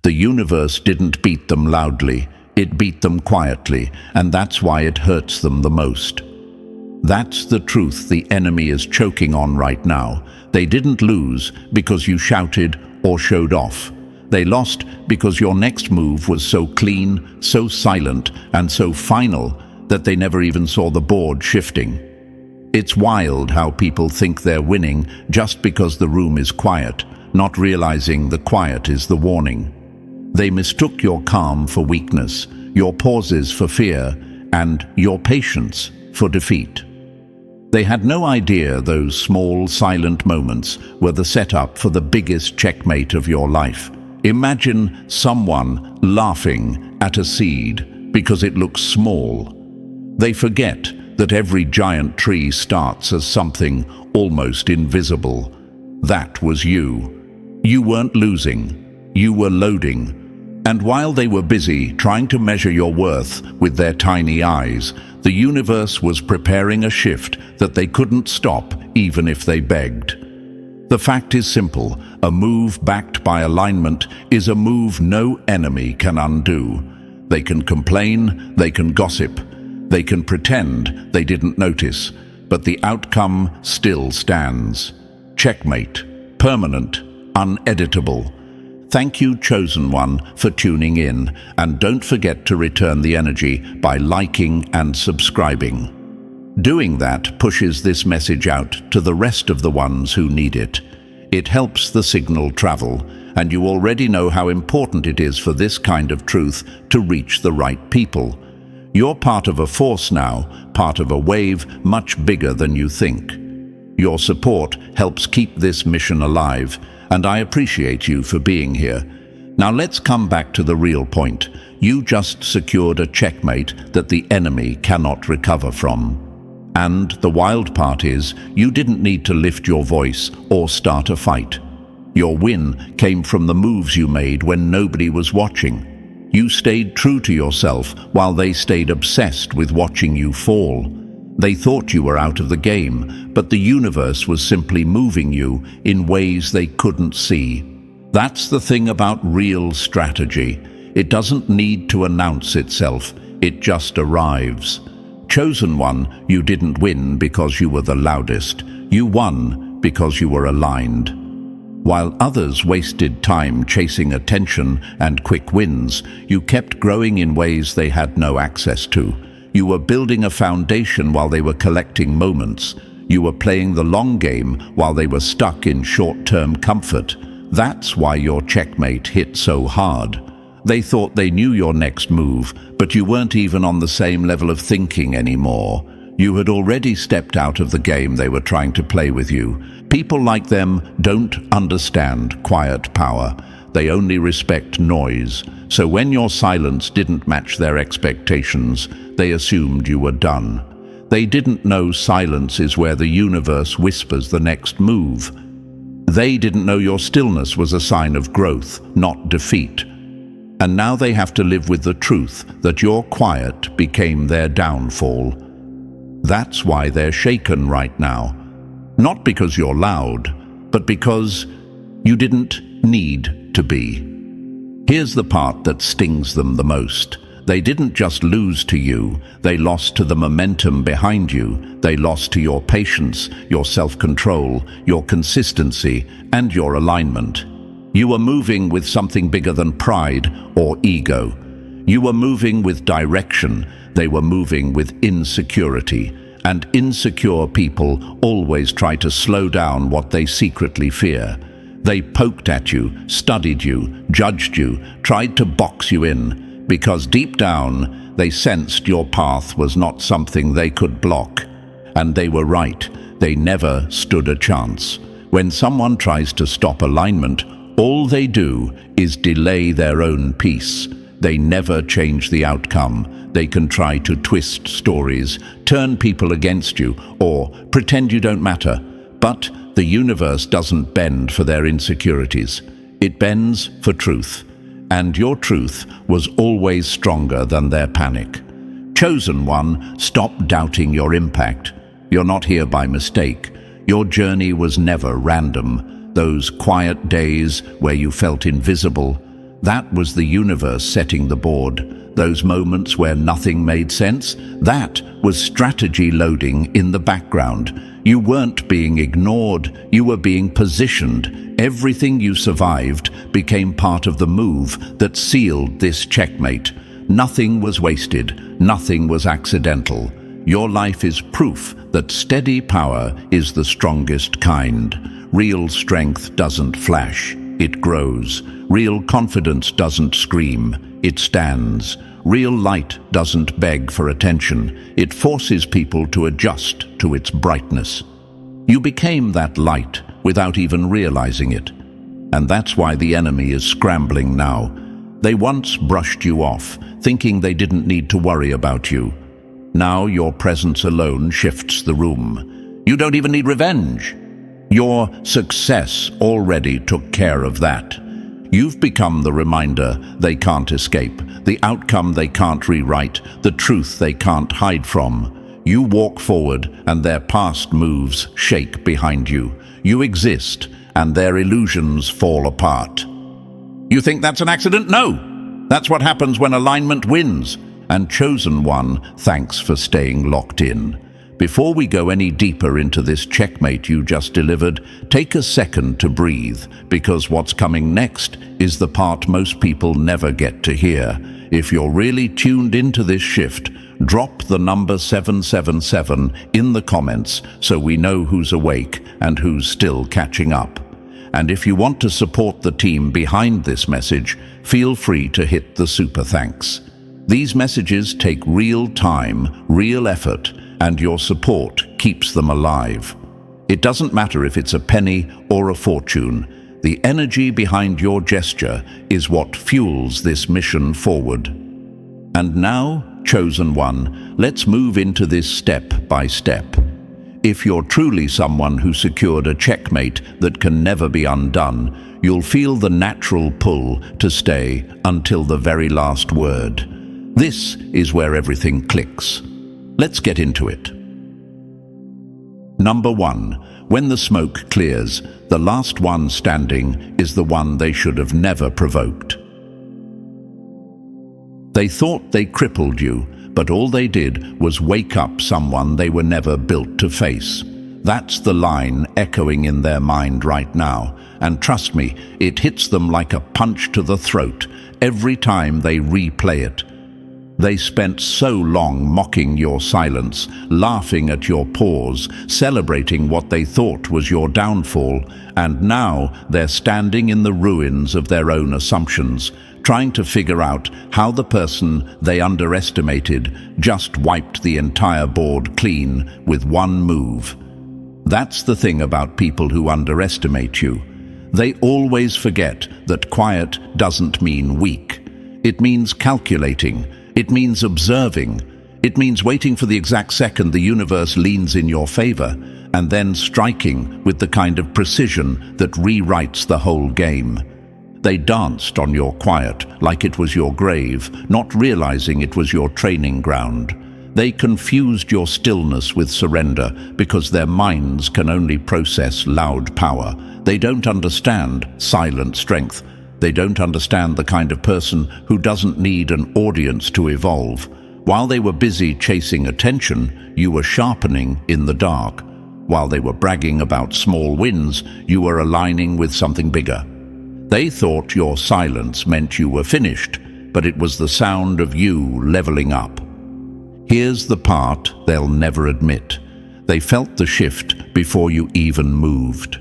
The universe didn't beat them loudly, it beat them quietly, and that's why it hurts them the most. That's the truth the enemy is choking on right now. They didn't lose because you shouted or showed off. They lost because your next move was so clean, so silent, and so final that they never even saw the board shifting. It's wild how people think they're winning just because the room is quiet, not realizing the quiet is the warning. They mistook your calm for weakness, your pauses for fear, and your patience for defeat. They had no idea those small, silent moments were the setup for the biggest checkmate of your life. Imagine someone laughing at a seed because it looks small. They forget that every giant tree starts as something almost invisible. That was you. You weren't losing, you were loading. And while they were busy trying to measure your worth with their tiny eyes, the universe was preparing a shift that they couldn't stop even if they begged. The fact is simple: a move backed by alignment is a move no enemy can undo. They can complain, they can gossip, they can pretend they didn't notice, but the outcome still stands. Checkmate, permanent, uneditable. Thank you, Chosen One, for tuning in, and don't forget to return the energy by liking and subscribing. Doing that pushes this message out to the rest of the ones who need it. It helps the signal travel, and you already know how important it is for this kind of truth to reach the right people. You're part of a force now, part of a wave much bigger than you think. Your support helps keep this mission alive, and I appreciate you for being here. Now let's come back to the real point. You just secured a checkmate that the enemy cannot recover from. And the wild part is, you didn't need to lift your voice or start a fight. Your win came from the moves you made when nobody was watching. You stayed true to yourself while they stayed obsessed with watching you fall. They thought you were out of the game, but the universe was simply moving you in ways they couldn't see. That's the thing about real strategy. It doesn't need to announce itself, it just arrives. Chosen One, you didn't win because you were the loudest. You won because you were aligned. While others wasted time chasing attention and quick wins, you kept growing in ways they had no access to. You were building a foundation while they were collecting moments. You were playing the long game while they were stuck in short-term comfort. That's why your checkmate hit so hard. They thought they knew your next move, but you weren't even on the same level of thinking anymore. You had already stepped out of the game they were trying to play with you. People like them don't understand quiet power. They only respect noise. So when your silence didn't match their expectations, they assumed you were done. They didn't know silence is where the universe whispers the next move. They didn't know your stillness was a sign of growth, not defeat. And now they have to live with the truth that your quiet became their downfall. That's why they're shaken right now. Not because you're loud, but because you didn't need to be. Here's the part that stings them the most. They didn't just lose to you, they lost to the momentum behind you. They lost to your patience, your self-control, your consistency, and your alignment. You were moving with something bigger than pride or ego. You were moving with direction. They were moving with insecurity. And insecure people always try to slow down what they secretly fear. They poked at you, studied you, judged you, tried to box you in, because deep down they sensed your path was not something they could block. And they were right. They never stood a chance. When someone tries to stop alignment, all they do is delay their own peace. They never change the outcome. They can try to twist stories, turn people against you, or pretend you don't matter. But the universe doesn't bend for their insecurities. It bends for truth. And your truth was always stronger than their panic. Chosen One, stop doubting your impact. You're not here by mistake. Your journey was never random. Those quiet days where you felt invisible, That was the universe setting the board. Those moments where nothing made sense, that was strategy loading in the background. You weren't being ignored, you were being positioned. Everything you survived became part of the move that sealed this checkmate. Nothing was wasted, nothing was accidental. Your life is proof that steady power is the strongest kind. Real strength doesn't flash, it grows. Real confidence doesn't scream, it stands. Real light doesn't beg for attention, it forces people to adjust to its brightness. You became that light without even realizing it. And that's why the enemy is scrambling now. They once brushed you off, thinking they didn't need to worry about you. Now your presence alone shifts the room. You don't even need revenge. Your success already took care of that. You've become the reminder they can't escape, the outcome they can't rewrite, the truth they can't hide from. You walk forward and their past moves shake behind you. You exist and their illusions fall apart. You think that's an accident? No! That's what happens when alignment wins. And Chosen One, thanks for staying locked in. Before we go any deeper into this checkmate you just delivered, take a second to breathe, because what's coming next is the part most people never get to hear. If you're really tuned into this shift, drop the number 777 in the comments so we know who's awake and who's still catching up. And if you want to support the team behind this message, feel free to hit the super thanks. These messages take real time, real effort, and your support keeps them alive. It doesn't matter if it's a penny or a fortune. The energy behind your gesture is what fuels this mission forward. And now, Chosen One, let's move into this step by step. If you're truly someone who secured a checkmate that can never be undone, you'll feel the natural pull to stay until the very last word. This is where everything clicks. Let's get into it. Number 1. When the smoke clears, the last one standing is the one they should have never provoked. They thought they crippled you, but all they did was wake up someone they were never built to face. That's the line echoing in their mind right now, and trust me, it hits them like a punch to the throat every time they replay it. They spent so long mocking your silence, laughing at your pause, celebrating what they thought was your downfall, and now they're standing in the ruins of their own assumptions, trying to figure out how the person they underestimated just wiped the entire board clean with one move. That's the thing about people who underestimate you. They always forget that quiet doesn't mean weak. It means calculating. It means observing. It means waiting for the exact second the universe leans in your favor, and then striking with the kind of precision that rewrites the whole game. They danced on your quiet like it was your grave, not realizing it was your training ground. They confused your stillness with surrender because their minds can only process loud power. They don't understand silent strength. They don't understand the kind of person who doesn't need an audience to evolve. While they were busy chasing attention, you were sharpening in the dark. While they were bragging about small wins, you were aligning with something bigger. They thought your silence meant you were finished, but it was the sound of you leveling up. Here's the part they'll never admit. They felt the shift before you even moved.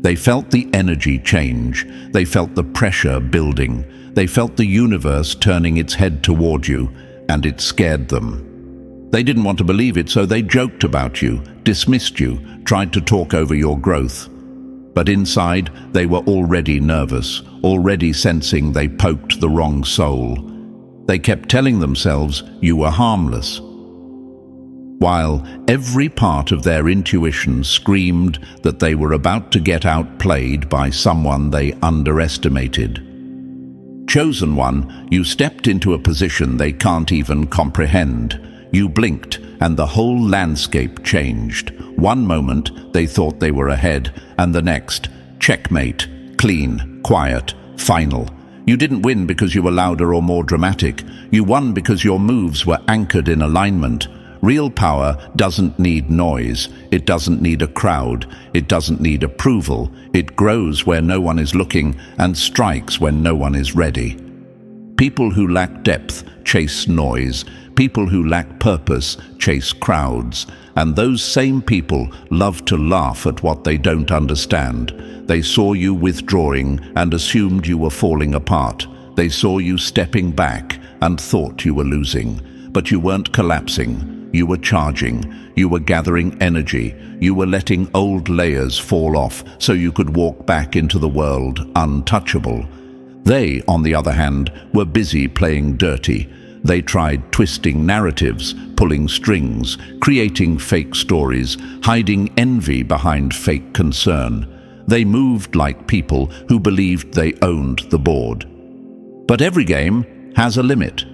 They felt the energy change. They felt the pressure building. They felt the universe turning its head toward you, and it scared them. They didn't want to believe it, so they joked about you, dismissed you, tried to talk over your growth. But inside, they were already nervous, already sensing they poked the wrong soul. They kept telling themselves you were harmless, while every part of their intuition screamed that they were about to get outplayed by someone they underestimated. Chosen One, you stepped into a position they can't even comprehend. You blinked, and the whole landscape changed. One moment, they thought they were ahead, and the next, checkmate, clean, quiet, final. You didn't win because you were louder or more dramatic. You won because your moves were anchored in alignment. Real power doesn't need noise. It doesn't need a crowd. It doesn't need approval. It grows where no one is looking and strikes when no one is ready. People who lack depth chase noise. People who lack purpose chase crowds. And those same people love to laugh at what they don't understand. They saw you withdrawing and assumed you were falling apart. They saw you stepping back and thought you were losing. But you weren't collapsing. You were charging. You were gathering energy. You were letting old layers fall off so you could walk back into the world untouchable. They, on the other hand, were busy playing dirty. They tried twisting narratives, pulling strings, creating fake stories, hiding envy behind fake concern. They moved like people who believed they owned the board. But every game has a limit.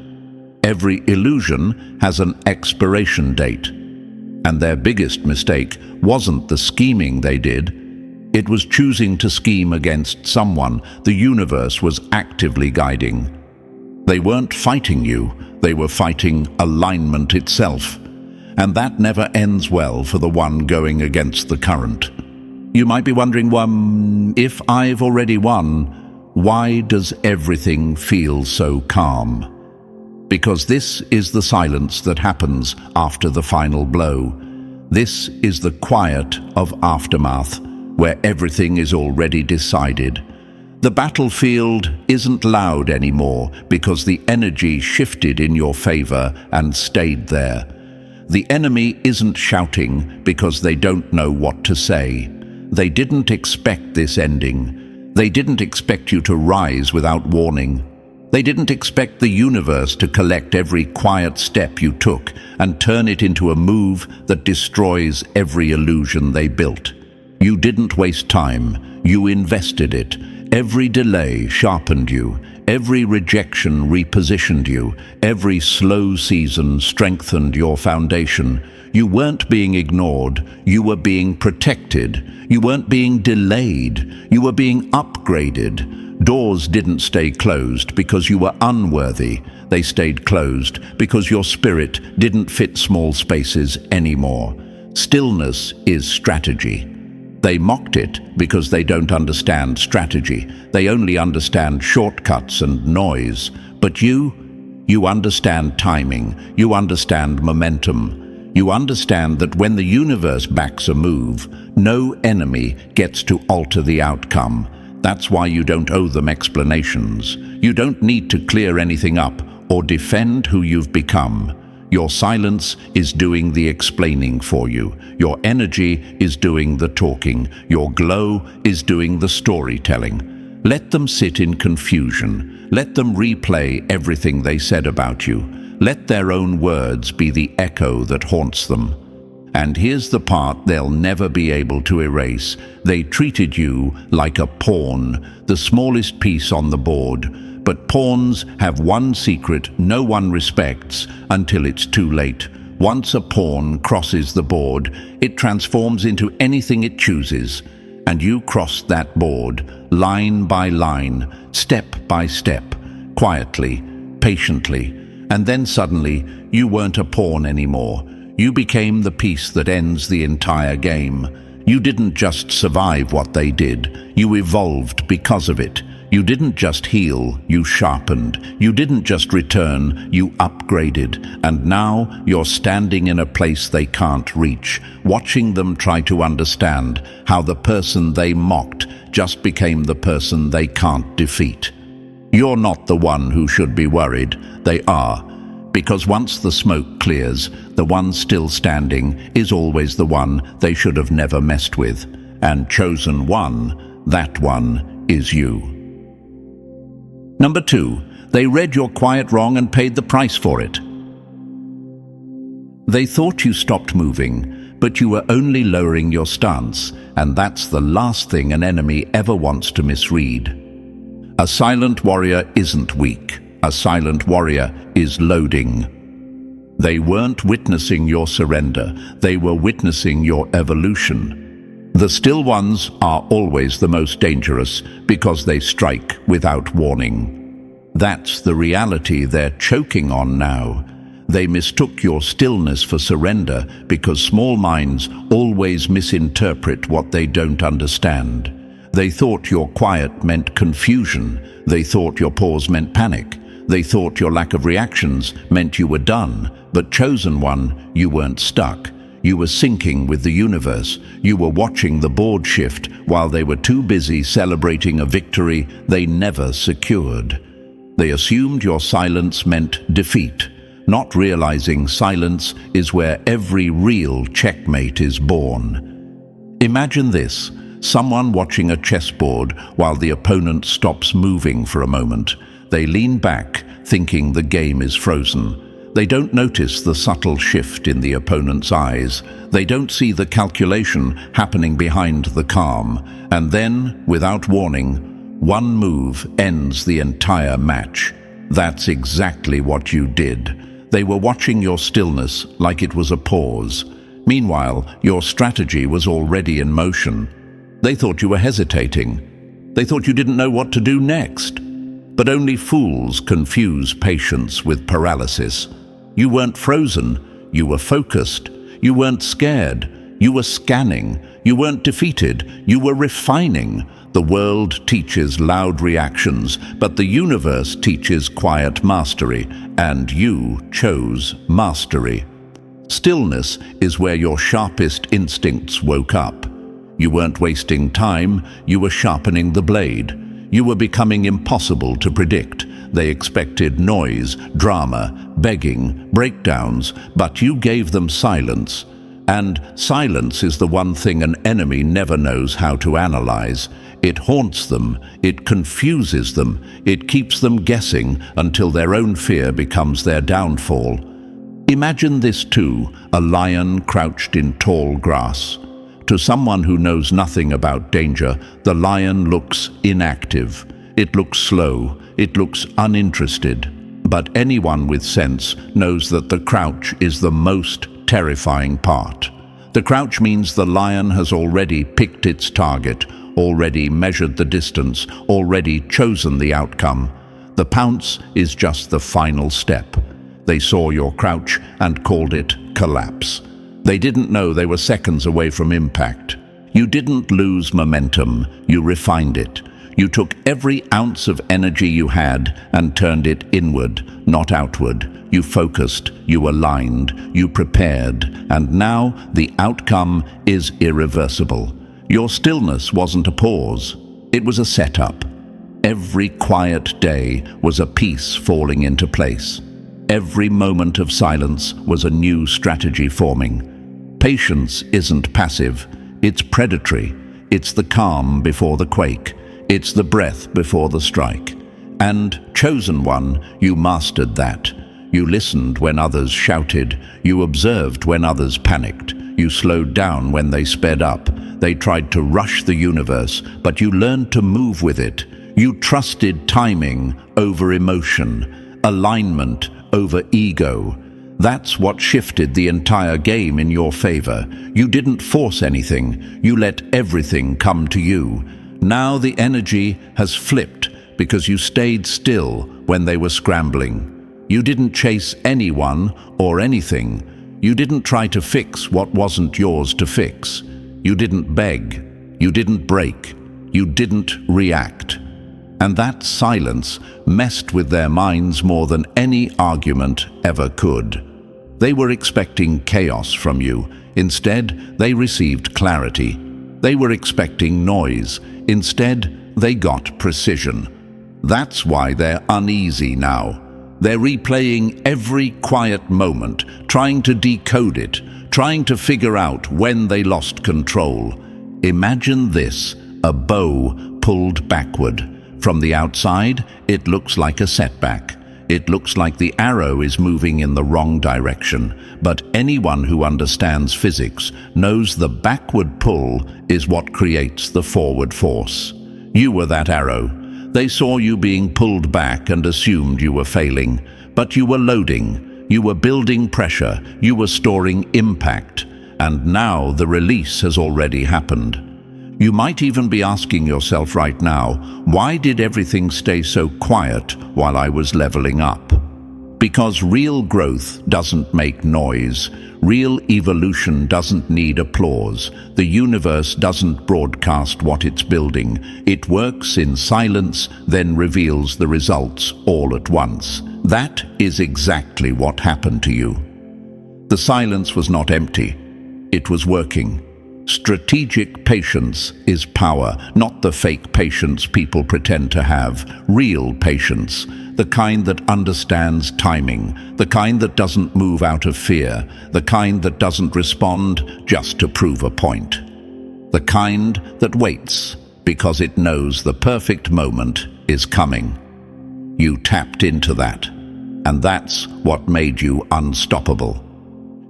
Every illusion has an expiration date. And their biggest mistake wasn't the scheming they did. It was choosing to scheme against someone the universe was actively guiding. They weren't fighting you, they were fighting alignment itself. And that never ends well for the one going against the current. You might be wondering, if I've already won, why does everything feel so calm? Because this is the silence that happens after the final blow. This is the quiet of aftermath, where everything is already decided. The battlefield isn't loud anymore because the energy shifted in your favor and stayed there. The enemy isn't shouting because they don't know what to say. They didn't expect this ending. They didn't expect you to rise without warning. They didn't expect the universe to collect every quiet step you took and turn it into a move that destroys every illusion they built. You didn't waste time. You invested it. Every delay sharpened you. Every rejection repositioned you. Every slow season strengthened your foundation. You weren't being ignored. You were being protected. You weren't being delayed. You were being upgraded. Doors didn't stay closed because you were unworthy. They stayed closed because your spirit didn't fit small spaces anymore. Stillness is strategy. They mocked it because they don't understand strategy. They only understand shortcuts and noise. But you understand timing. You understand momentum. You understand that when the universe backs a move, no enemy gets to alter the outcome. That's why you don't owe them explanations. You don't need to clear anything up or defend who you've become. Your silence is doing the explaining for you. Your energy is doing the talking. Your glow is doing the storytelling. Let them sit in confusion. Let them replay everything they said about you. Let their own words be the echo that haunts them. And here's the part they'll never be able to erase. They treated you like a pawn, the smallest piece on the board. But pawns have one secret no one respects until it's too late. Once a pawn crosses the board, it transforms into anything it chooses. And you crossed that board, line by line, step by step, quietly, patiently. And then suddenly, you weren't a pawn anymore. You became the piece that ends the entire game. You didn't just survive what they did. You evolved because of it. You didn't just heal, you sharpened. You didn't just return, you upgraded. And now you're standing in a place they can't reach, watching them try to understand how the person they mocked just became the person they can't defeat. You're not the one who should be worried. They are. Because once the smoke clears, the one still standing is always the one they should have never messed with. And chosen one, that one is you. Number 2, they read your quiet wrong and paid the price for it. They thought you stopped moving, but you were only lowering your stance, and that's the last thing an enemy ever wants to misread. A silent warrior isn't weak. A silent warrior is loading. They weren't witnessing your surrender. They were witnessing your evolution. The still ones are always the most dangerous because they strike without warning. That's the reality they're choking on now. They mistook your stillness for surrender because small minds always misinterpret what they don't understand. They thought your quiet meant confusion. They thought your pause meant panic. They thought your lack of reactions meant you were done. But chosen one, you weren't stuck. You were syncing with the universe. You were watching the board shift while they were too busy celebrating a victory they never secured. They assumed your silence meant defeat, not realizing silence is where every real checkmate is born. Imagine this, someone watching a chessboard while the opponent stops moving for a moment. They lean back, thinking the game is frozen. They don't notice the subtle shift in the opponent's eyes. They don't see the calculation happening behind the calm. And then, without warning, one move ends the entire match. That's exactly what you did. They were watching your stillness like it was a pause. Meanwhile, your strategy was already in motion. They thought you were hesitating. They thought you didn't know what to do next. But only fools confuse patience with paralysis. You weren't frozen, you were focused. You weren't scared, you were scanning. You weren't defeated, you were refining. The world teaches loud reactions, but the universe teaches quiet mastery, and you chose mastery. Stillness is where your sharpest instincts woke up. You weren't wasting time, you were sharpening the blade. You were becoming impossible to predict. They expected noise, drama, begging, breakdowns, but you gave them silence. And silence is the one thing an enemy never knows how to analyze. It haunts them, it confuses them, it keeps them guessing until their own fear becomes their downfall. Imagine this too, a lion crouched in tall grass. To someone who knows nothing about danger, the lion looks inactive. It looks slow, it looks uninterested. But anyone with sense knows that the crouch is the most terrifying part. The crouch means the lion has already picked its target, already measured the distance, already chosen the outcome. The pounce is just the final step. They saw your crouch and called it collapse. They didn't know they were seconds away from impact. You didn't lose momentum, you refined it. You took every ounce of energy you had and turned it inward, not outward. You focused, you aligned, you prepared, and now the outcome is irreversible. Your stillness wasn't a pause, it was a setup. Every quiet day was a piece falling into place. Every moment of silence was a new strategy forming. Patience isn't passive, it's predatory. It's the calm before the quake. It's the breath before the strike. And, chosen one, you mastered that. You listened when others shouted. You observed when others panicked. You slowed down when they sped up. They tried to rush the universe, but you learned to move with it. You trusted timing over emotion, alignment over ego. That's what shifted the entire game in your favor. You didn't force anything. You let everything come to you. Now the energy has flipped because you stayed still when they were scrambling. You didn't chase anyone or anything. You didn't try to fix what wasn't yours to fix. You didn't beg. You didn't break. You didn't react. And that silence messed with their minds more than any argument ever could. They were expecting chaos from you. Instead, they received clarity. They were expecting noise. Instead, they got precision. That's why they're uneasy now. They're replaying every quiet moment, trying to decode it, trying to figure out when they lost control. Imagine this, a bow pulled backward. From the outside, it looks like a setback. It looks like the arrow is moving in the wrong direction. But anyone who understands physics knows the backward pull is what creates the forward force. You were that arrow. They saw you being pulled back and assumed you were failing. But you were loading. You were building pressure. You were storing impact. and now the release has already happened. You might even be asking yourself right now, why did everything stay so quiet while I was leveling up? Because real growth doesn't make noise. Real evolution doesn't need applause. The universe doesn't broadcast what it's building. It works in silence, then reveals the results all at once. That is exactly what happened to you. The silence was not empty. It was working. Strategic patience is power, not the fake patience people pretend to have. Real patience, the kind that understands timing, the kind that doesn't move out of fear, the kind that doesn't respond just to prove a point. The kind that waits because it knows the perfect moment is coming. You tapped into that, and that's what made you unstoppable.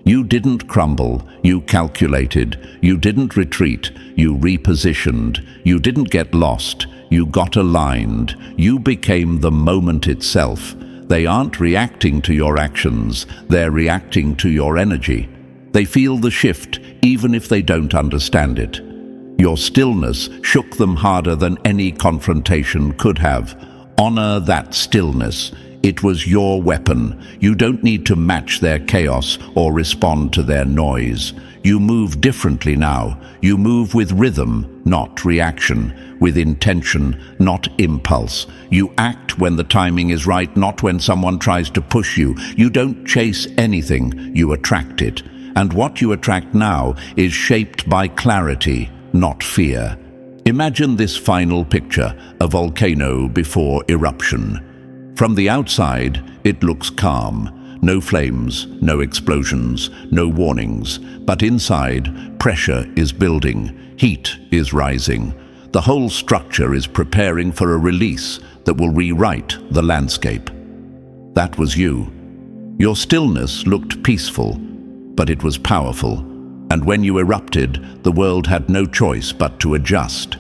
You didn't crumble, you calculated, you didn't retreat, you repositioned, you didn't get lost, you got aligned, you became the moment itself. They aren't reacting to your actions, they're reacting to your energy. They feel the shift, even if they don't understand it. Your stillness shook them harder than any confrontation could have. Honor that stillness. It was your weapon. You don't need to match their chaos or respond to their noise. You move differently now. You move with rhythm, not reaction, with intention, not impulse. You act when the timing is right, not when someone tries to push you. You don't chase anything, you attract it. And what you attract now is shaped by clarity, not fear. Imagine this final picture, a volcano before eruption. From the outside, it looks calm. No flames, no explosions, no warnings. But inside, pressure is building. Heat is rising. The whole structure is preparing for a release that will rewrite the landscape. That was you. Your stillness looked peaceful, but it was powerful. And when you erupted, the world had no choice but to adjust.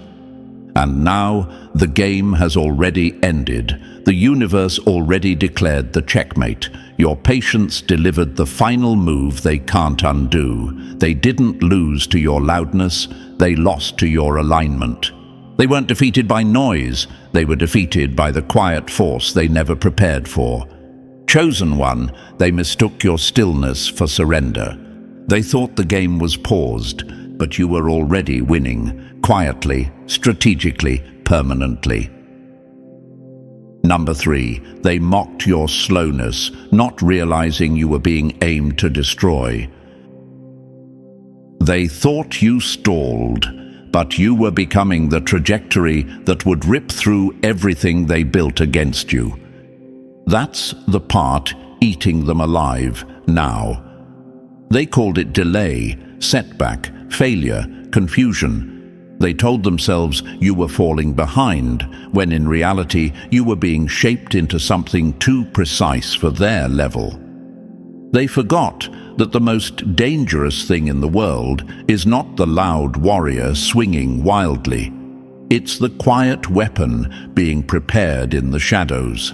And now, the game has already ended. The universe already declared the checkmate. Your patience delivered the final move they can't undo. They didn't lose to your loudness, they lost to your alignment. They weren't defeated by noise, they were defeated by the quiet force they never prepared for. Chosen one, they mistook your stillness for surrender. They thought the game was paused, but you were already winning. Quietly, strategically, permanently. Number 3, they mocked your slowness, not realizing you were being aimed to destroy. They thought you stalled, but you were becoming the trajectory that would rip through everything they built against you. That's the part eating them alive now. They called it delay, setback, failure, confusion. They told themselves you were falling behind, when in reality you were being shaped into something too precise for their level. They forgot that the most dangerous thing in the world is not the loud warrior swinging wildly. It's the quiet weapon being prepared in the shadows.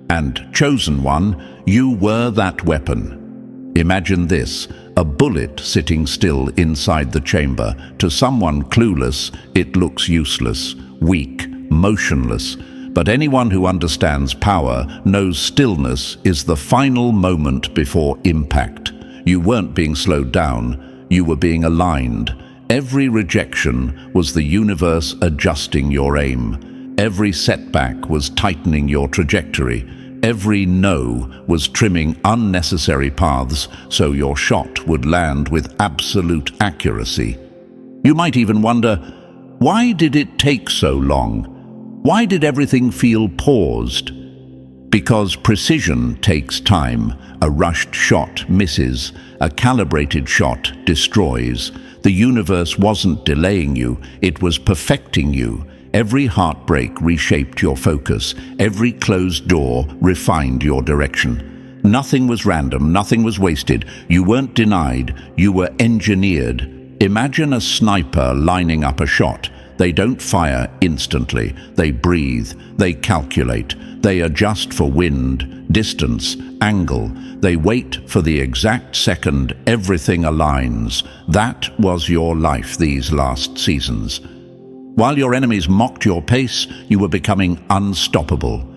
And chosen one, you were that weapon. Imagine this. A bullet sitting still inside the chamber. To someone clueless, it looks useless, weak, motionless. But anyone who understands power knows stillness is the final moment before impact. You weren't being slowed down, you were being aligned. Every rejection was the universe adjusting your aim. Every setback was tightening your trajectory. Every no was trimming unnecessary paths so your shot would land with absolute accuracy. You might even wonder, why did it take so long? Why did everything feel paused? Because precision takes time. A rushed shot misses. A calibrated shot destroys. The universe wasn't delaying you, it was perfecting you. Every heartbreak reshaped your focus. Every closed door refined your direction. Nothing was random, nothing was wasted. You weren't denied, you were engineered. Imagine a sniper lining up a shot. They don't fire instantly. They breathe. They calculate. They adjust for wind, distance, angle. They wait for the exact second everything aligns. That was your life these last seasons. While your enemies mocked your pace, you were becoming unstoppable.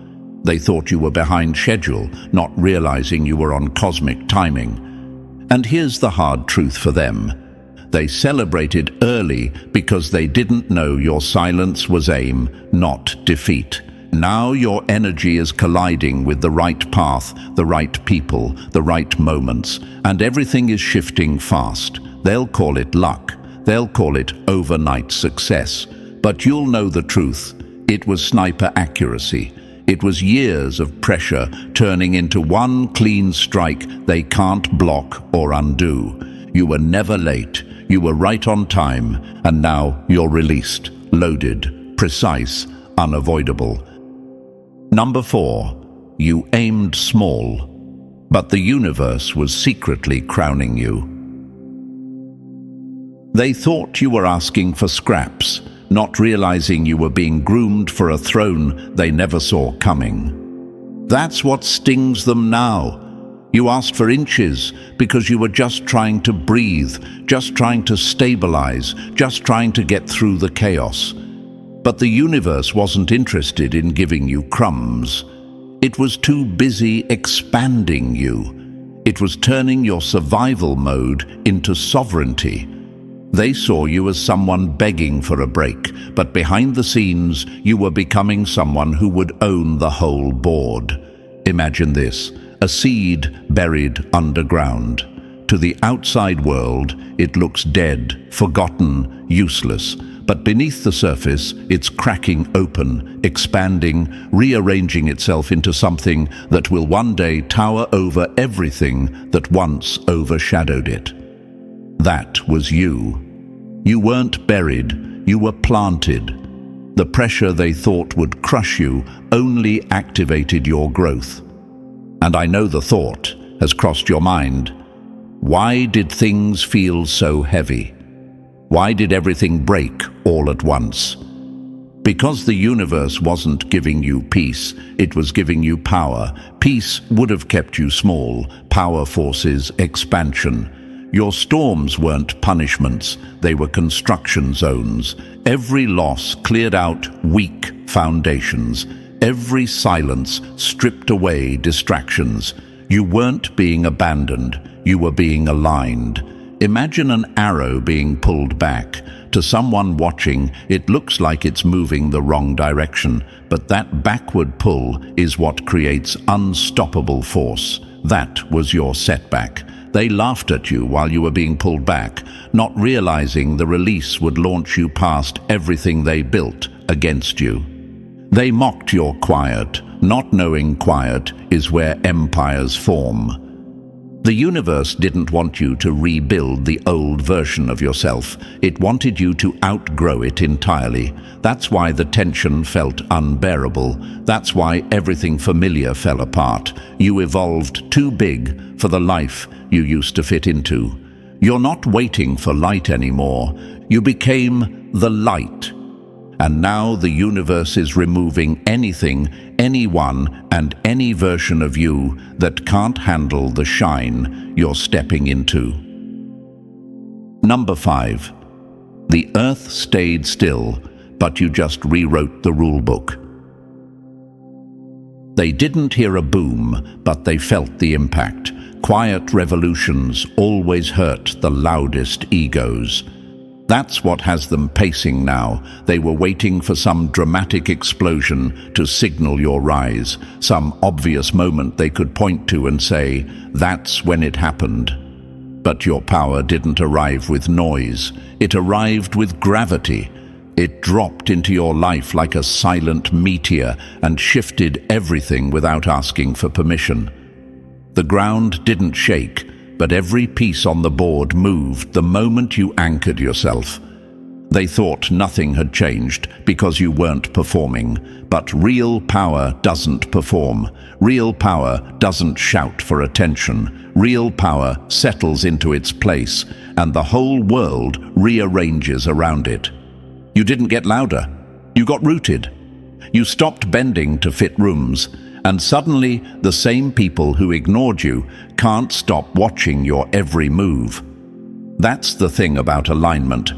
They thought you were behind schedule, not realizing you were on cosmic timing. And here's the hard truth for them. They celebrated early because they didn't know your silence was aim, not defeat. Now your energy is colliding with the right path, the right people, the right moments, and everything is shifting fast. They'll call it luck. They'll call it overnight success. But you'll know the truth. It was sniper accuracy. It was years of pressure turning into one clean strike they can't block or undo. You were never late. You were right on time, and now you're released, loaded, precise, unavoidable. Number 4, you aimed small, but the universe was secretly crowning you. They thought you were asking for scraps, not realizing you were being groomed for a throne they never saw coming. That's what stings them now. You asked for inches because you were just trying to breathe, just trying to stabilize, just trying to get through the chaos. But the universe wasn't interested in giving you crumbs. It was too busy expanding you. It was turning your survival mode into sovereignty. They saw you as someone begging for a break, but behind the scenes, you were becoming someone who would own the whole board. Imagine this, a seed buried underground. To the outside world, it looks dead, forgotten, useless. But beneath the surface, it's cracking open, expanding, rearranging itself into something that will one day tower over everything that once overshadowed it. That was you. You weren't buried, you were planted. The pressure they thought would crush you only activated your growth. And I know the thought has crossed your mind. Why did things feel so heavy? Why did everything break all at once? Because the universe wasn't giving you peace, it was giving you power. Peace would have kept you small, power forces expansion. Your storms weren't punishments, they were construction zones. Every loss cleared out weak foundations. Every silence stripped away distractions. You weren't being abandoned, you were being aligned. Imagine an arrow being pulled back. To someone watching, it looks like it's moving the wrong direction, but that backward pull is what creates unstoppable force. That was your setback. They laughed at you while you were being pulled back, not realizing the release would launch you past everything they built against you. They mocked your quiet, not knowing quiet is where empires form. The universe didn't want you to rebuild the old version of yourself. It wanted you to outgrow it entirely. That's why the tension felt unbearable. That's why everything familiar fell apart. You evolved too big for the life you used to fit into. You're not waiting for light anymore. You became the light. And now the universe is removing anything, anyone, and any version of you that can't handle the shine you're stepping into. Number 5. The earth stayed still, but you just rewrote the rule book. They didn't hear a boom, but they felt the impact. Quiet revolutions always hurt the loudest egos. That's what has them pacing now. They were waiting for some dramatic explosion to signal your rise, some obvious moment they could point to and say, "That's when it happened." But your power didn't arrive with noise. It arrived with gravity. It dropped into your life like a silent meteor and shifted everything without asking for permission. The ground didn't shake, but every piece on the board moved the moment you anchored yourself. They thought nothing had changed because you weren't performing, but real power doesn't perform. Real power doesn't shout for attention. Real power settles into its place, and the whole world rearranges around it. You didn't get louder. You got rooted. You stopped bending to fit rooms, and suddenly the same people who ignored you can't stop watching your every move. That's the thing about alignment.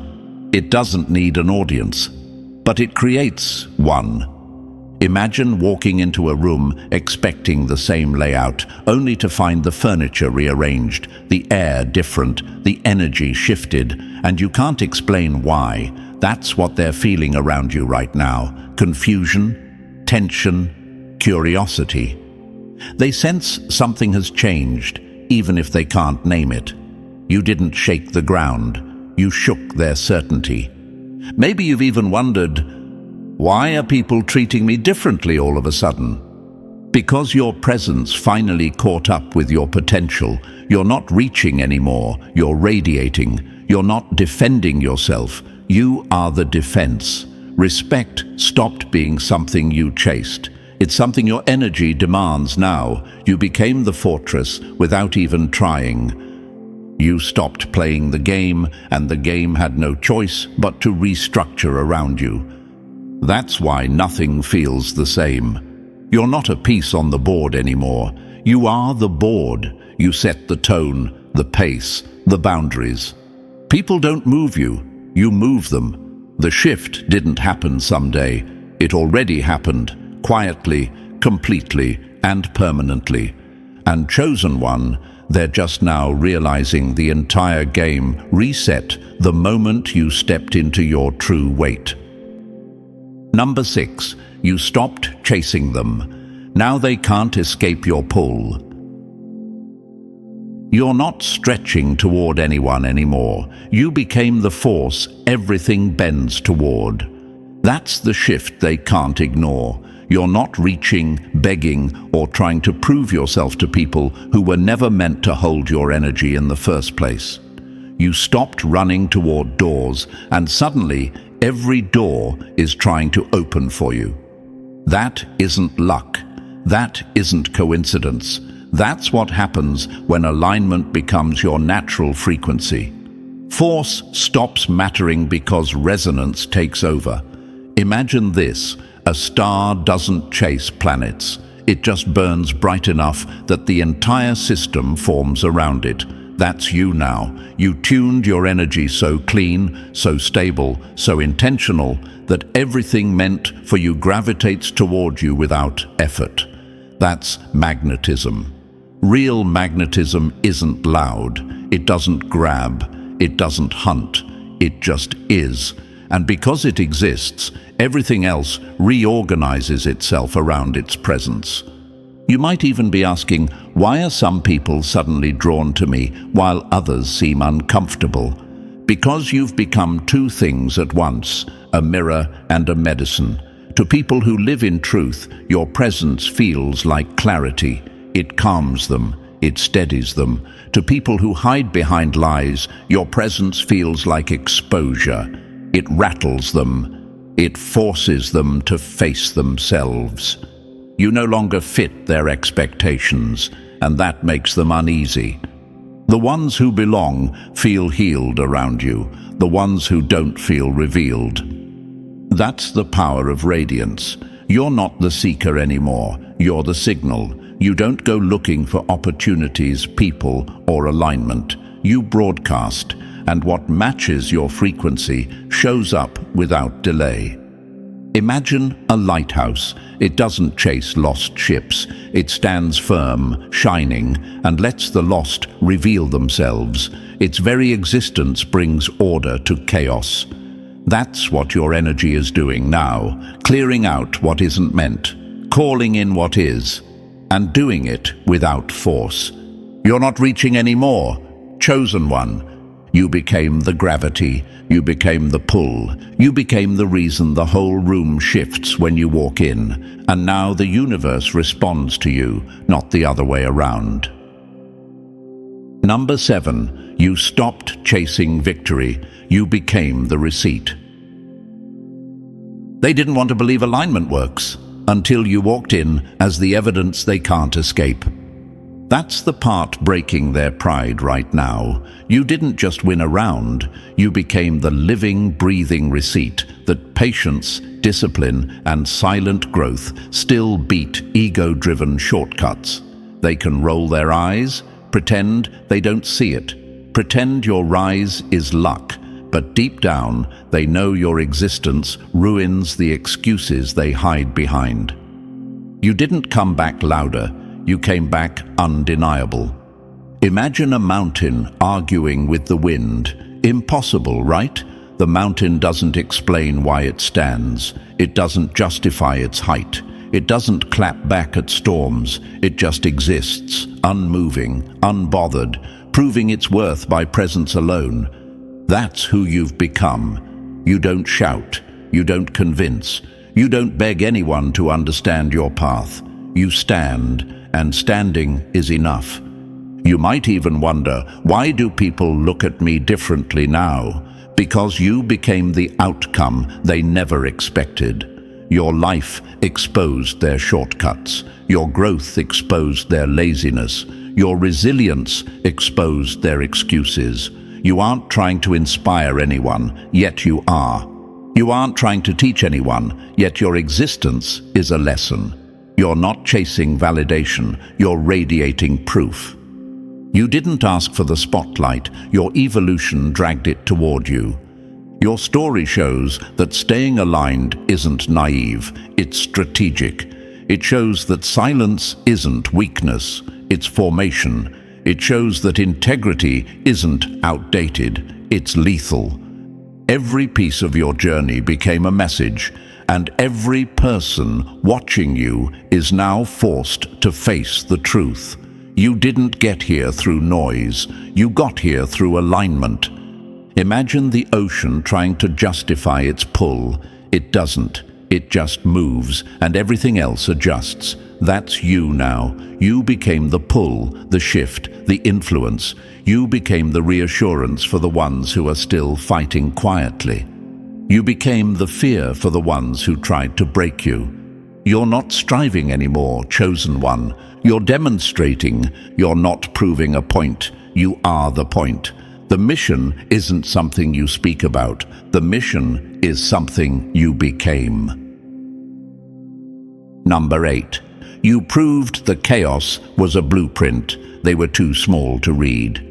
It doesn't need an audience, but it creates one. Imagine walking into a room expecting the same layout, only to find the furniture rearranged, the air different, the energy shifted, and you can't explain why. That's what they're feeling around you right now. Confusion, tension, curiosity. They sense something has changed, even if they can't name it. You didn't shake the ground. You shook their certainty. Maybe you've even wondered, why are people treating me differently all of a sudden? Because your presence finally caught up with your potential. You're not reaching anymore. You're radiating. You're not defending yourself. You are the defense. Respect stopped being something you chased. It's something your energy demands now. You became the fortress without even trying. You stopped playing the game, and the game had no choice but to restructure around you. That's why nothing feels the same. You're not a piece on the board anymore. You are the board. You set the tone, the pace, the boundaries. People don't move you. You move them. The shift didn't happen someday. It already happened, quietly, completely, and permanently. And chosen one, they're just now realizing the entire game reset the moment you stepped into your true weight. Number 6, you stopped chasing them. Now they can't escape your pull. You're not stretching toward anyone anymore. You became the force everything bends toward. That's the shift they can't ignore. You're not reaching, begging, or trying to prove yourself to people who were never meant to hold your energy in the first place. You stopped running toward doors, and suddenly every door is trying to open for you. That isn't luck. That isn't coincidence. That's what happens when alignment becomes your natural frequency. Force stops mattering because resonance takes over. Imagine this: a star doesn't chase planets. It just burns bright enough that the entire system forms around it. That's you now. You tuned your energy so clean, so stable, so intentional that everything meant for you gravitates toward you without effort. That's magnetism. Real magnetism isn't loud. It doesn't grab. It doesn't hunt. It just is. And because it exists, everything else reorganizes itself around its presence. You might even be asking, why are some people suddenly drawn to me while others seem uncomfortable? Because you've become two things at once, a mirror and a medicine. To people who live in truth, your presence feels like clarity. It calms them. It steadies them. To people who hide behind lies, your presence feels like exposure. It rattles them. It forces them to face themselves. You no longer fit their expectations, and that makes them uneasy. The ones who belong feel healed around you. The ones who don't feel revealed. That's the power of radiance. You're not the seeker anymore. You're the signal. You don't go looking for opportunities, people, or alignment. You broadcast, and what matches your frequency shows up without delay. Imagine a lighthouse. It doesn't chase lost ships. It stands firm, shining, and lets the lost reveal themselves. Its very existence brings order to chaos. That's what your energy is doing now, clearing out what isn't meant, calling in what is, and doing it without force. You're not reaching any more. Chosen one. You became the gravity. You became the pull. You became the reason the whole room shifts when you walk in. And now the universe responds to you, not the other way around. Number 7, you stopped chasing victory. You became the receipt. They didn't want to believe alignment works until you walked in as the evidence they can't escape. That's the part breaking their pride right now. You didn't just win a round, you became the living, breathing receipt that patience, discipline, and silent growth still beat ego-driven shortcuts. They can roll their eyes, pretend they don't see it, pretend your rise is luck, but deep down, they know your existence ruins the excuses they hide behind. You didn't come back louder, you came back undeniable. Imagine a mountain arguing with the wind. Impossible, right? The mountain doesn't explain why it stands. It doesn't justify its height. It doesn't clap back at storms. It just exists, unmoving, unbothered, proving its worth by presence alone. That's who you've become. You don't shout. You don't convince. You don't beg anyone to understand your path. You stand, and standing is enough. You might even wonder, why do people look at me differently now? Because you became the outcome they never expected. Your life exposed their shortcuts. Your growth exposed their laziness. Your resilience exposed their excuses. You aren't trying to inspire anyone, yet you are. You aren't trying to teach anyone, yet your existence is a lesson. You're not chasing validation, you're radiating proof. You didn't ask for the spotlight, your evolution dragged it toward you. Your story shows that staying aligned isn't naive, it's strategic. It shows that silence isn't weakness, it's formation. It shows that integrity isn't outdated, it's lethal. Every piece of your journey became a message, and every person watching you is now forced to face the truth. You didn't get here through noise, you got here through alignment. Imagine the ocean trying to justify its pull. It doesn't, it just moves, and everything else adjusts. That's you now. You became the pull, the shift, the influence. You became the reassurance for the ones who are still fighting quietly. You became the fear for the ones who tried to break you. You're not striving anymore, chosen one. You're demonstrating. You're not proving a point. You are the point. The mission isn't something you speak about. The mission is something you became. Number 8. You proved the chaos was a blueprint. They were too small to read.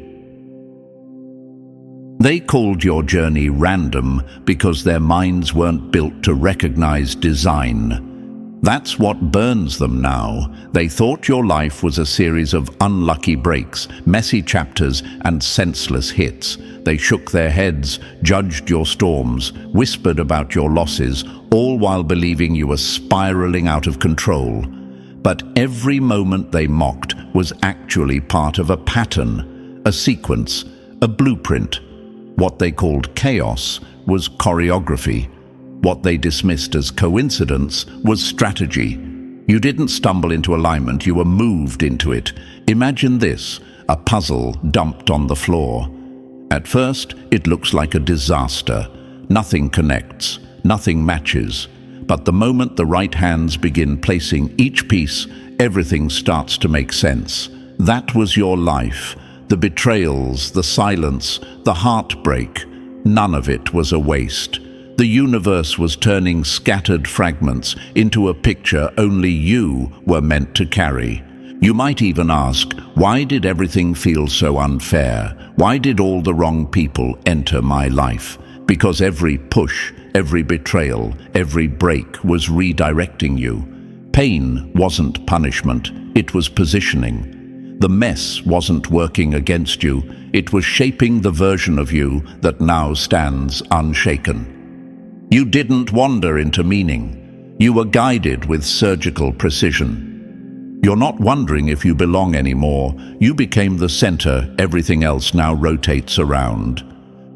They called your journey random because their minds weren't built to recognize design. That's what burns them now. They thought your life was a series of unlucky breaks, messy chapters, and senseless hits. They shook their heads, judged your storms, whispered about your losses, all while believing you were spiraling out of control. But every moment they mocked was actually part of a pattern, a sequence, a blueprint. What they called chaos was choreography. What they dismissed as coincidence was strategy. You didn't stumble into alignment, you were moved into it. Imagine this, a puzzle dumped on the floor. At first, it looks like a disaster. Nothing connects, nothing matches. But the moment the right hands begin placing each piece, everything starts to make sense. That was your life. The betrayals, the silence, the heartbreak, none of it was a waste. The universe was turning scattered fragments into a picture only you were meant to carry. You might even ask, why did everything feel so unfair? Why did all the wrong people enter my life? Because every push, every betrayal, every break was redirecting you. Pain wasn't punishment, it was positioning. The mess wasn't working against you, it was shaping the version of you that now stands unshaken. You didn't wander into meaning. You were guided with surgical precision. You're not wondering if you belong anymore. You became the center everything else now rotates around.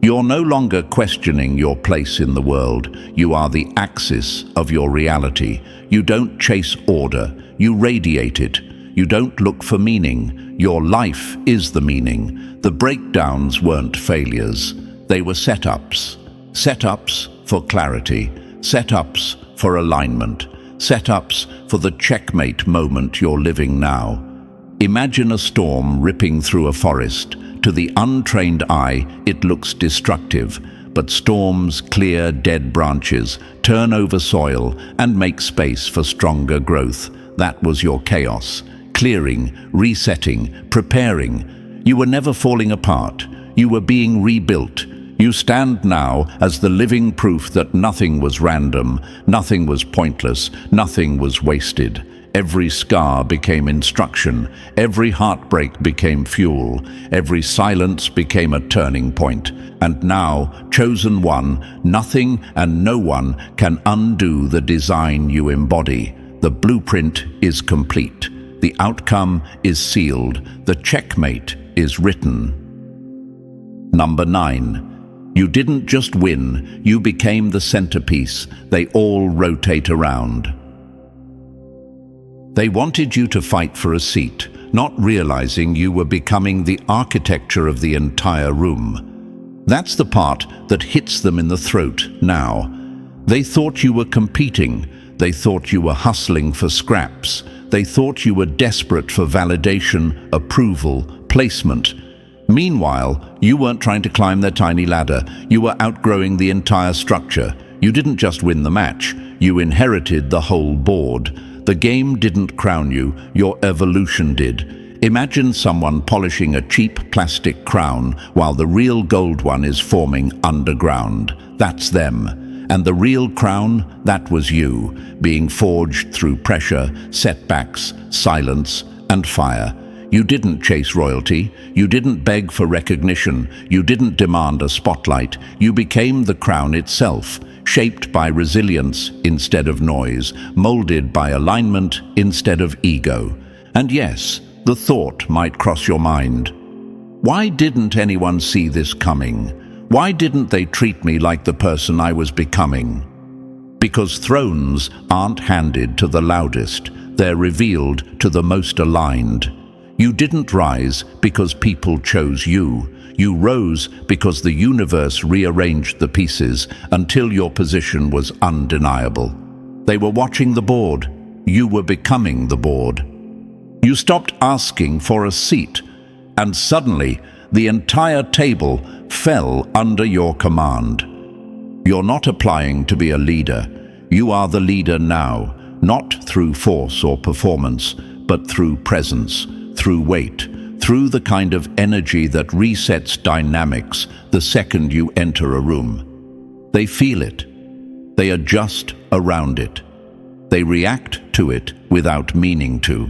You're no longer questioning your place in the world. You are the axis of your reality. You don't chase order, you radiate it. You don't look for meaning. Your life is the meaning. The breakdowns weren't failures. They were setups. Setups for clarity. Setups for alignment. Setups for the checkmate moment you're living now. Imagine a storm ripping through a forest. To the untrained eye, it looks destructive, but storms clear dead branches, turn over soil, and make space for stronger growth. That was your chaos. Clearing, resetting, preparing. You were never falling apart. You were being rebuilt. You stand now as the living proof that nothing was random, nothing was pointless, nothing was wasted. Every scar became instruction, every heartbreak became fuel, every silence became a turning point. And now, chosen one, nothing and no one can undo the design you embody. The blueprint is complete. The outcome is sealed. The checkmate is written. Number 9. You didn't just win, you became the centerpiece. They all rotate around. They wanted you to fight for a seat, not realizing you were becoming the architecture of the entire room. That's the part that hits them in the throat now. They thought you were competing. They thought you were hustling for scraps. They thought you were desperate for validation, approval, placement. Meanwhile, you weren't trying to climb their tiny ladder. You were outgrowing the entire structure. You didn't just win the match. You inherited the whole board. The game didn't crown you, your evolution did. Imagine someone polishing a cheap plastic crown while the real gold one is forming underground. That's them. And the real crown, that was you, being forged through pressure, setbacks, silence, and fire. You didn't chase royalty. You didn't beg for recognition. You didn't demand a spotlight. You became the crown itself. Shaped by resilience instead of noise, molded by alignment instead of ego. And yes, the thought might cross your mind. Why didn't anyone see this coming? Why didn't they treat me like the person I was becoming? Because thrones aren't handed to the loudest, they're revealed to the most aligned. You didn't rise because people chose you. You rose because the universe rearranged the pieces until your position was undeniable. They were watching the board. You were becoming the board. You stopped asking for a seat, and suddenly the entire table fell under your command. You're not applying to be a leader. You are the leader now, not through force or performance, but through presence, through weight, through the kind of energy that resets dynamics the second you enter a room. They feel it. They adjust around it. They react to it without meaning to.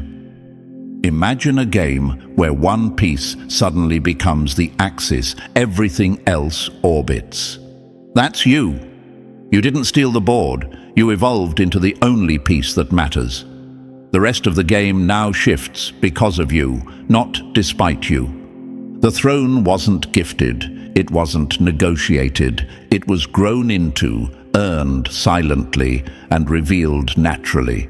Imagine a game where one piece suddenly becomes the axis, everything else orbits. That's you. You didn't steal the board. You evolved into the only piece that matters. The rest of the game now shifts because of you, not despite you. The throne wasn't gifted, it wasn't negotiated, it was grown into, earned silently, and revealed naturally.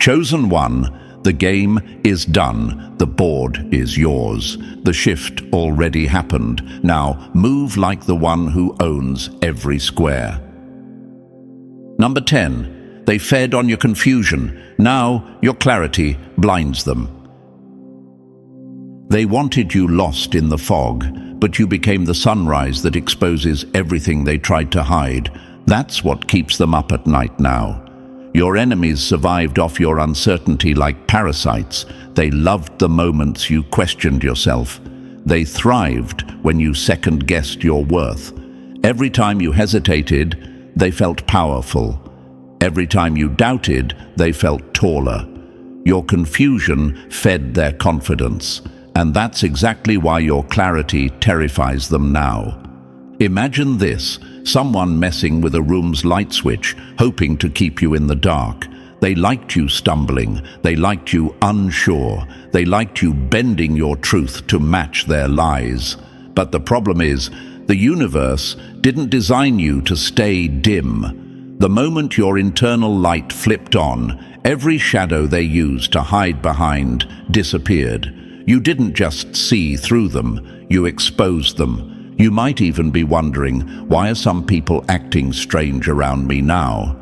Chosen one, the game is done, the board is yours. The shift already happened. Now move like the one who owns every square. Number 10. They fed on your confusion. Now your clarity blinds them. They wanted you lost in the fog, but you became the sunrise that exposes everything they tried to hide. That's what keeps them up at night now. Your enemies survived off your uncertainty like parasites. They loved the moments you questioned yourself. They thrived when you second-guessed your worth. Every time you hesitated, they felt powerful. Every time you doubted, they felt taller. Your confusion fed their confidence, and that's exactly why your clarity terrifies them now. Imagine this, someone messing with a room's light switch, hoping to keep you in the dark. They liked you stumbling, they liked you unsure, they liked you bending your truth to match their lies. But the problem is, the universe didn't design you to stay dim. The moment your internal light flipped on, every shadow they used to hide behind disappeared. You didn't just see through them, you exposed them. You might even be wondering, why are some people acting strange around me now?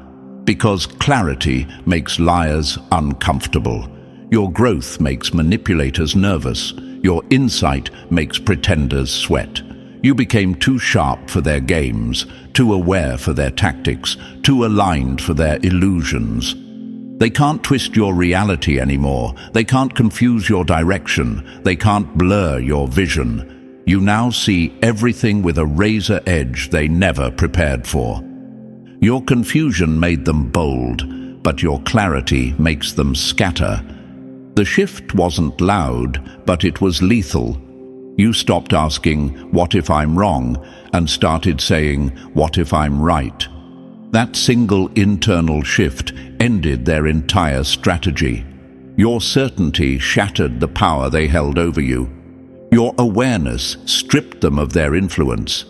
Because clarity makes liars uncomfortable. Your growth makes manipulators nervous. Your insight makes pretenders sweat. You became too sharp for their games, too aware for their tactics, too aligned for their illusions. They can't twist your reality anymore. They can't confuse your direction. They can't blur your vision. You now see everything with a razor edge they never prepared for. Your confusion made them bold, but your clarity makes them scatter. The shift wasn't loud, but it was lethal. You stopped asking, "What if I'm wrong?" and started saying, "What if I'm right?" That single internal shift ended their entire strategy. Your certainty shattered the power they held over you. Your awareness stripped them of their influence.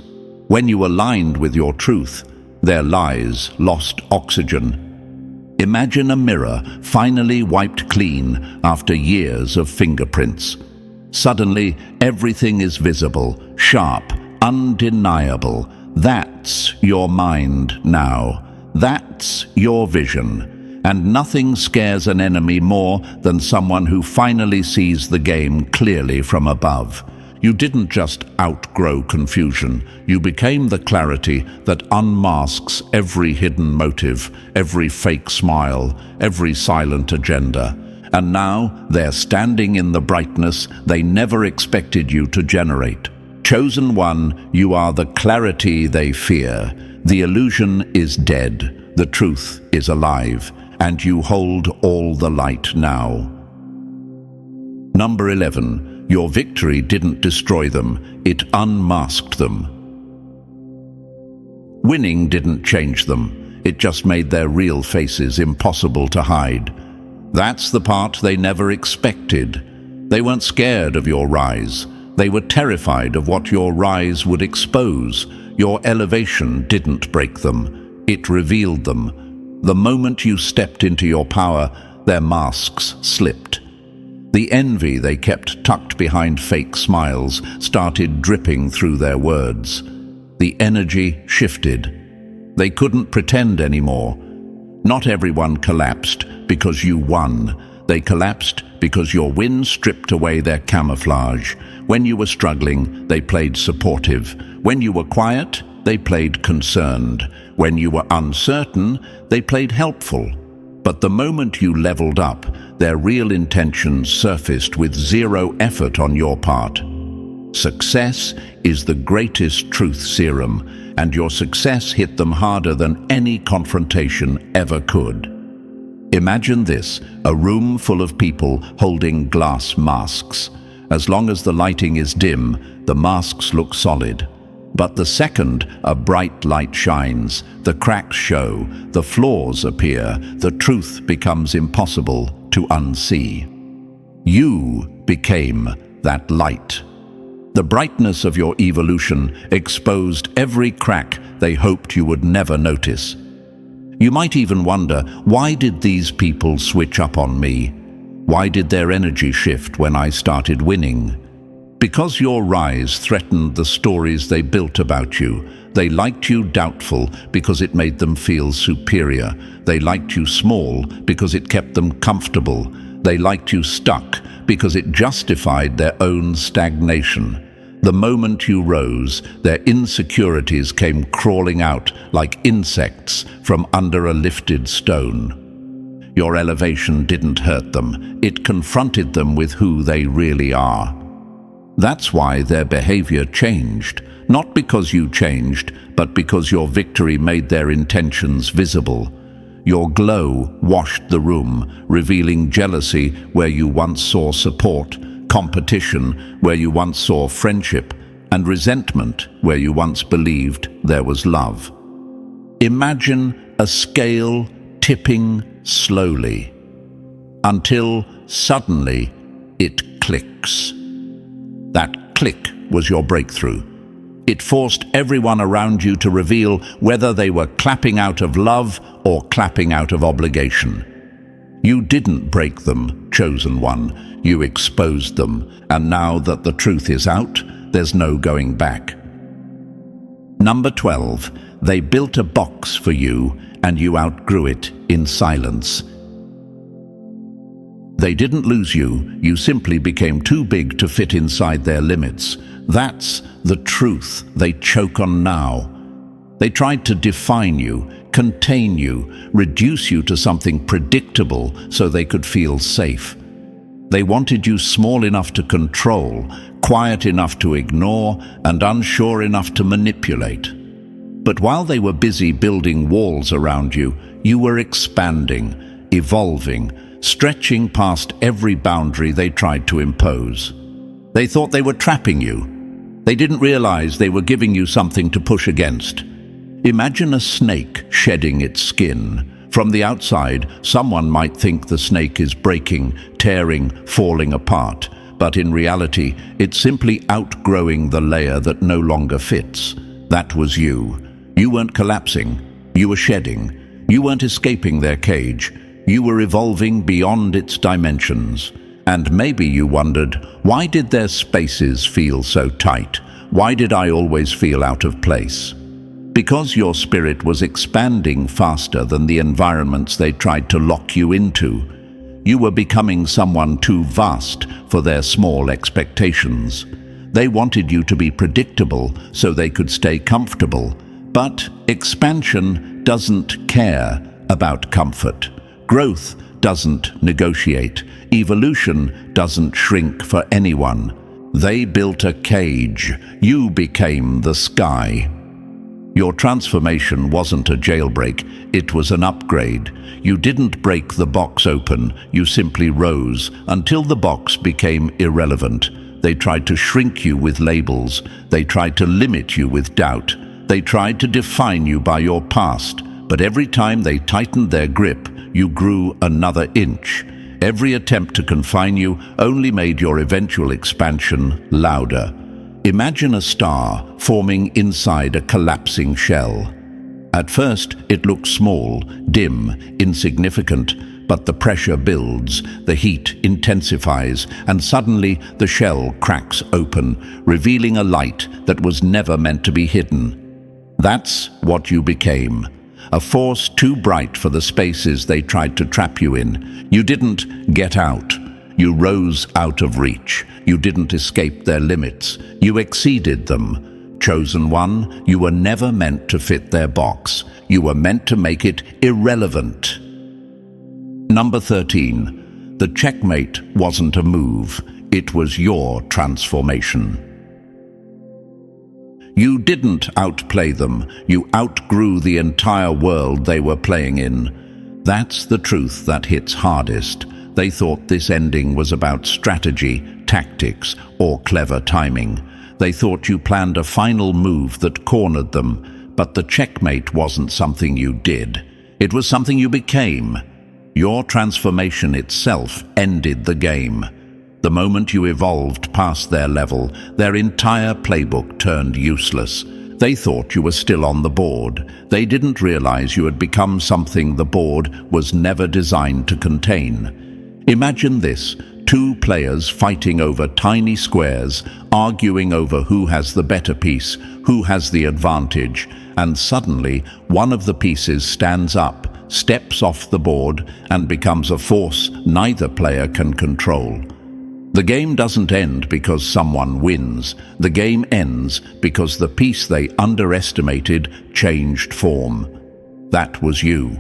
When you aligned with your truth, their lies lost oxygen. Imagine a mirror finally wiped clean after years of fingerprints. Suddenly, everything is visible, sharp, undeniable. That's your mind now. That's your vision. And nothing scares an enemy more than someone who finally sees the game clearly from above. You didn't just outgrow confusion. You became the clarity that unmasks every hidden motive, every fake smile, every silent agenda. And now they're standing in the brightness they never expected you to generate. Chosen one, you are the clarity they fear. The illusion is dead, the truth is alive, and you hold all the light now. Number 11. Your victory didn't destroy them, it unmasked them. Winning didn't change them, it just made their real faces impossible to hide. That's the part they never expected. They weren't scared of your rise. They were terrified of what your rise would expose. Your elevation didn't break them. It revealed them. The moment you stepped into your power, their masks slipped. The envy they kept tucked behind fake smiles started dripping through their words. The energy shifted. They couldn't pretend anymore. Not everyone collapsed because you won. They collapsed because your win stripped away their camouflage. When you were struggling, they played supportive. When you were quiet, they played concerned. When you were uncertain, they played helpful. But the moment you leveled up, their real intentions surfaced with zero effort on your part. Success is the greatest truth serum, and your success hit them harder than any confrontation ever could. Imagine this, a room full of people holding glass masks. As long as the lighting is dim, the masks look solid. But the second a bright light shines, the cracks show, the flaws appear, the truth becomes impossible to unsee. You became that light. The brightness of your evolution exposed every crack they hoped you would never notice. You might even wonder, why did these people switch up on me? Why did their energy shift when I started winning? Because your rise threatened the stories they built about you. They liked you doubtful because it made them feel superior. They liked you small because it kept them comfortable. They liked you stuck because it justified their own stagnation. The moment you rose, their insecurities came crawling out like insects from under a lifted stone. Your elevation didn't hurt them. It confronted them with who they really are. That's why their behavior changed, not because you changed, but because your victory made their intentions visible. Your glow washed the room, revealing jealousy where you once saw support, competition where you once saw friendship, and resentment where you once believed there was love. Imagine a scale tipping slowly, until suddenly it clicks. That click was your breakthrough. It forced everyone around you to reveal whether they were clapping out of love or clapping out of obligation. You didn't break them, chosen one. You exposed them, and now that the truth is out, there's no going back. Number 12. They built a box for you, and you outgrew it in silence. They didn't lose you, you simply became too big to fit inside their limits. That's the truth they choke on now. They tried to define you, contain you, reduce you to something predictable so they could feel safe. They wanted you small enough to control, quiet enough to ignore, and unsure enough to manipulate. But while they were busy building walls around you, you were expanding, evolving, stretching past every boundary they tried to impose. They thought they were trapping you. They didn't realize they were giving you something to push against. Imagine a snake shedding its skin. From the outside, someone might think the snake is breaking, tearing, falling apart, but in reality, it's simply outgrowing the layer that no longer fits. That was you. You weren't collapsing. You were shedding. You weren't escaping their cage. You were evolving beyond its dimensions. And maybe you wondered, why did their spaces feel so tight? Why did I always feel out of place? Because your spirit was expanding faster than the environments they tried to lock you into. You were becoming someone too vast for their small expectations. They wanted you to be predictable so they could stay comfortable. But expansion doesn't care about comfort. Growth doesn't negotiate. Evolution doesn't shrink for anyone. They built a cage. You became the sky. Your transformation wasn't a jailbreak, it was an upgrade. You didn't break the box open, you simply rose until the box became irrelevant. They tried to shrink you with labels. They tried to limit you with doubt. They tried to define you by your past. But every time they tightened their grip, you grew another inch. Every attempt to confine you only made your eventual expansion louder. Imagine a star forming inside a collapsing shell. At first, it looks small, dim, insignificant, but the pressure builds, the heat intensifies, and suddenly the shell cracks open, revealing a light that was never meant to be hidden. That's what you became. A force too bright for the spaces they tried to trap you in. You didn't get out. You rose out of reach. You didn't escape their limits. You exceeded them. Chosen one, you were never meant to fit their box. You were meant to make it irrelevant. Number 13. The checkmate wasn't a move. It was your transformation. You didn't outplay them. You outgrew the entire world they were playing in. That's the truth that hits hardest. They thought this ending was about strategy, tactics, or clever timing. They thought you planned a final move that cornered them, but the checkmate wasn't something you did. It was something you became. Your transformation itself ended the game. The moment you evolved past their level, their entire playbook turned useless. They thought you were still on the board. They didn't realize you had become something the board was never designed to contain. Imagine this: two players fighting over tiny squares, arguing over who has the better piece, who has the advantage, and suddenly one of the pieces stands up, steps off the board, and becomes a force neither player can control. The game doesn't end because someone wins. The game ends because the piece they underestimated changed form. That was you.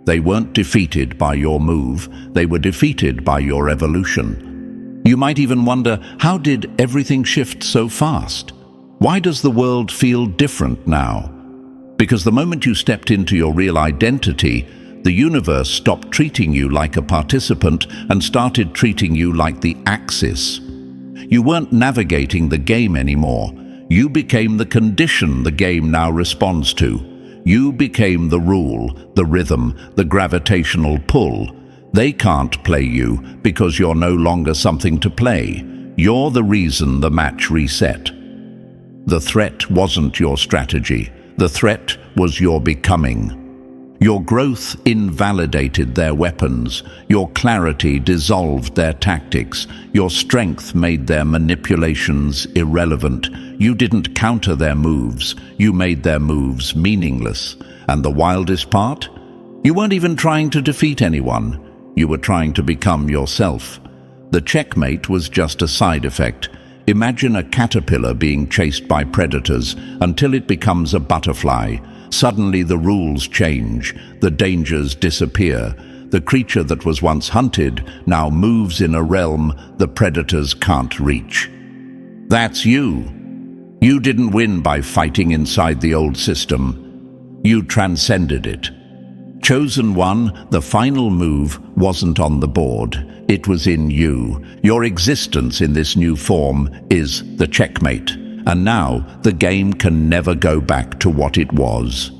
They weren't defeated by your move, they were defeated by your evolution. You might even wonder, how did everything shift so fast? Why does the world feel different now? Because the moment you stepped into your real identity, the universe stopped treating you like a participant and started treating you like the axis. You weren't navigating the game anymore. You became the condition the game now responds to. You became the rule, the rhythm, the gravitational pull. They can't play you because you're no longer something to play. You're the reason the match reset. The threat wasn't your strategy. The threat was your becoming. Your growth invalidated their weapons. Your clarity dissolved their tactics. Your strength made their manipulations irrelevant. You didn't counter their moves. You made their moves meaningless. And the wildest part? You weren't even trying to defeat anyone. You were trying to become yourself. The checkmate was just a side effect. Imagine a caterpillar being chased by predators until it becomes a butterfly. Suddenly the rules change, the dangers disappear. The creature that was once hunted now moves in a realm the predators can't reach. That's you. You didn't win by fighting inside the old system. You transcended it. Chosen one, the final move wasn't on the board. It was in you. Your existence in this new form is the checkmate. And now the game can never go back to what it was.